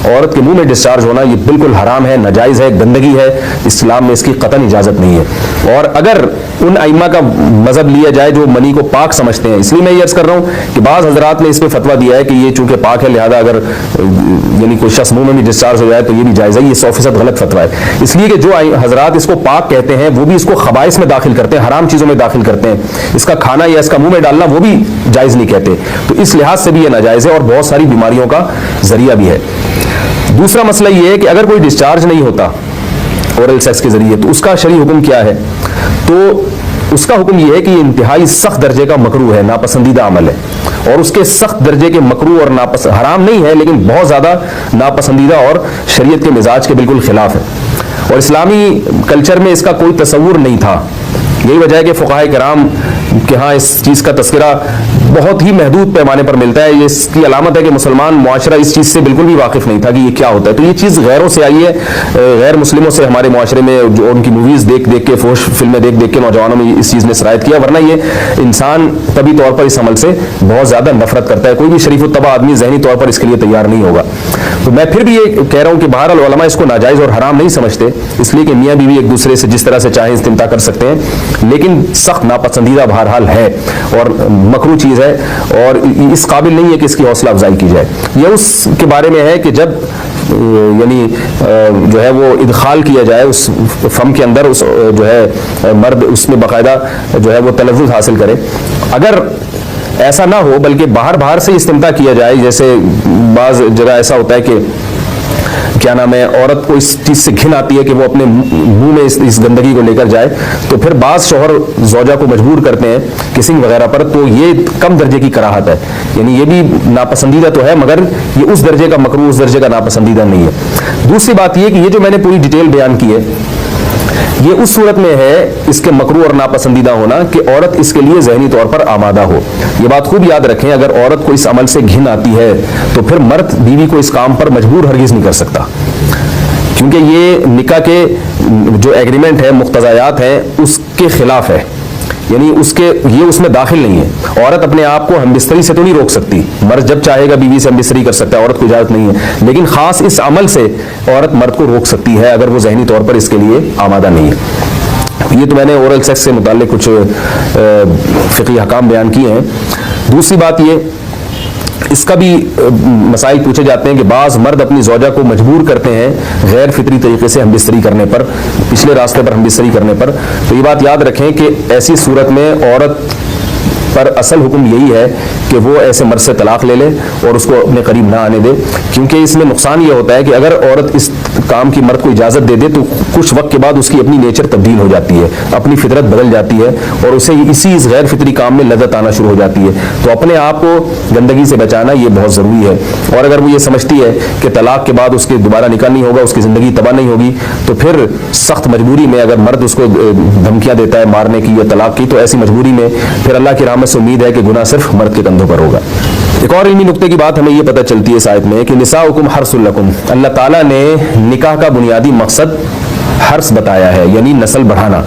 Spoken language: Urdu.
عورت کے منہ میں ڈسچارج ہونا یہ بالکل حرام ہے، ناجائز ہے، گندگی ہے، اسلام میں اس کی قطعاً اجازت نہیں ہے۔ اور اگر ان ائمہ کا مذہب لیا جائے جو منی کو پاک سمجھتے ہیں، اس لیے میں یہ عرض کر رہا ہوں کہ بعض حضرات نے اس پہ فتویٰ دیا ہے کہ یہ چونکہ پاک ہے لہذا اگر یعنی کوئی شخص منہ میں بھی ڈسچارج ہو جائے تو یہ بھی جائز ہے۔ یہ 100% غلط فتویٰ ہے، اس لیے کہ جو حضرات اس کو پاک کہتے ہیں وہ بھی اس کو خبائث میں داخل کرتے ہیں، حرام چیزوں میں داخل کرتے ہیں۔ اس کا کھانا یا اس کا منہ میں ڈالنا وہ بھی جائز نہیں کہتے، تو اس لحاظ سے بھی یہ ناجائز ہے اور بہت ساری بیماریوں کا ذریعہ بھی ہے۔ دوسرا مسئلہ یہ ہے کہ اگر کوئی ڈسچارج نہیں ہوتا اورل سیکس کے ذریعے تو اس کا شرعی حکم کیا ہے؟ تو اس کا حکم یہ ہے کہ یہ انتہائی سخت درجے کا مکروہ ہے، ناپسندیدہ عمل ہے، اور اس کے سخت درجے کے مکروہ اور حرام نہیں ہے لیکن بہت زیادہ ناپسندیدہ اور شریعت کے مزاج کے بالکل خلاف ہے، اور اسلامی کلچر میں اس کا کوئی تصور نہیں تھا۔ یہی وجہ ہے کہ فقہائے کرام کہ ہاں اس چیز کا تذکرہ بہت ہی محدود پیمانے پر ملتا ہے۔ یہ اس کی علامت ہے کہ مسلمان معاشرہ اس چیز سے بالکل بھی واقف نہیں تھا کہ یہ کیا ہوتا ہے، تو یہ چیز غیروں سے آئی ہے، غیر مسلموں سے ہمارے معاشرے میں جو ان کی موویز دیکھ دیکھ کے، فحش فلمیں دیکھ دیکھ کے نوجوانوں میں اس چیز نے سرایت کیا، ورنہ یہ انسان طبی طور پر اس عمل سے بہت زیادہ نفرت کرتا ہے۔ کوئی بھی شریف الطبع آدمی ذہنی طور پر اس کے لیے تیار نہیں ہوگا۔ تو میں پھر بھی یہ کہہ رہا ہوں کہ بہرحال علماء اس کو ناجائز اور حرام نہیں سمجھتے، اس لیے کہ میاں بیوی ایک دوسرے سے جس طرح سے چاہیں استمتاع کر سکتے ہیں، لیکن سخت ناپسندیدہ بہرحال ہے اور مکروہ چیز ہے، اور اس قابل نہیں ہے کہ اس کی حوصلہ افزائی کی جائے۔ یہ اس کے بارے میں ہے کہ جب یعنی جو ہے وہ ادخال کیا جائے اس فم کے اندر، اس جو ہے مرد اس میں باقاعدہ جو ہے وہ تلفظ حاصل کرے، اگر ایسا نہ ہو بلکہ باہر سے استمتاع کیا جائے، جیسے بعض جگہ ایسا ہوتا ہے کہ کیا نام ہے عورت کو اس چیز سے گھن آتی ہے کہ وہ اپنے منہ میں اس گندگی کو لے کر جائے، تو پھر بعض شوہر زوجہ کو مجبور کرتے ہیں کسنگ وغیرہ پر، تو یہ کم درجے کی کراہت ہے، یعنی یہ بھی ناپسندیدہ تو ہے مگر یہ اس درجے کا مکروہ، اس درجے کا ناپسندیدہ نہیں ہے۔ دوسری بات یہ کہ یہ جو میں نے پوری ڈیٹیل بیان کی ہے یہ اس صورت میں ہے اس کے مکروہ اور ناپسندیدہ ہونا کہ عورت اس کے لیے ذہنی طور پر آمادہ ہو۔ یہ بات خوب یاد رکھیں، اگر عورت کو اس عمل سے گھن آتی ہے تو پھر مرد بیوی کو اس کام پر مجبور ہرگز نہیں کر سکتا، کیونکہ یہ نکاح کے جو ایگریمنٹ ہے، مقتضیات ہیں، اس کے خلاف ہے، یعنی یہ اس میں داخل نہیں ہے۔ عورت اپنے آپ کو ہم بستری سے تو نہیں روک سکتی، مرد جب چاہے گا بیوی سے ہم بستری کر سکتا ہے، عورت کو اجازت نہیں ہے، لیکن خاص اس عمل سے عورت مرد کو روک سکتی ہے اگر وہ ذہنی طور پر اس کے لیے آمادہ نہیں ہے۔ یہ تو میں نے اورل سیکس سے متعلق کچھ فقہی احکام بیان کیے ہیں۔ دوسری بات یہ، اس کا بھی مسائل پوچھے جاتے ہیں کہ بعض مرد اپنی زوجہ کو مجبور کرتے ہیں غیر فطری طریقے سے ہم بستری کرنے پر، پچھلے راستے پر ہم بستری کرنے پر، تو یہ بات یاد رکھیں کہ ایسی صورت میں عورت پر اصل حکم یہی ہے کہ وہ ایسے مرد سے طلاق لے لے اور اس کو اپنے قریب نہ آنے دے، کیونکہ اس میں نقصان یہ ہوتا ہے کہ اگر عورت اس کام کی مرد کو اجازت دے دے تو کچھ وقت کے بعد اس کی اپنی نیچر تبدیل ہو جاتی ہے، اپنی فطرت بدل جاتی ہے اور اسے اسی اس غیر فطری کام میں لذت آنا شروع ہو جاتی ہے۔ تو اپنے آپ کو گندگی سے بچانا یہ بہت ضروری ہے، اور اگر وہ یہ سمجھتی ہے کہ طلاق کے بعد اس کے دوبارہ نکاح نہیں ہوگا، اس کی زندگی تباہ نہیں ہوگی، تو پھر سخت مجبوری میں اگر مرد اس کو دھمکیاں دیتا ہے مارنے کی یا طلاق کی، تو ایسی مجبوری میں پھر اللہ کی رحمت سے امید ہے کہ گناہ صرف مرد کے کندھوں پر ہوگا۔ ایک اور علمی نقطے کی بات ہمیں یہ پتہ چلتی ہے اس آیت میں کہ نساؤکم حرث لکم، اللہ تعالیٰ نے نکاح کا بنیادی مقصد حرث بتایا ہے، یعنی نسل بڑھانا۔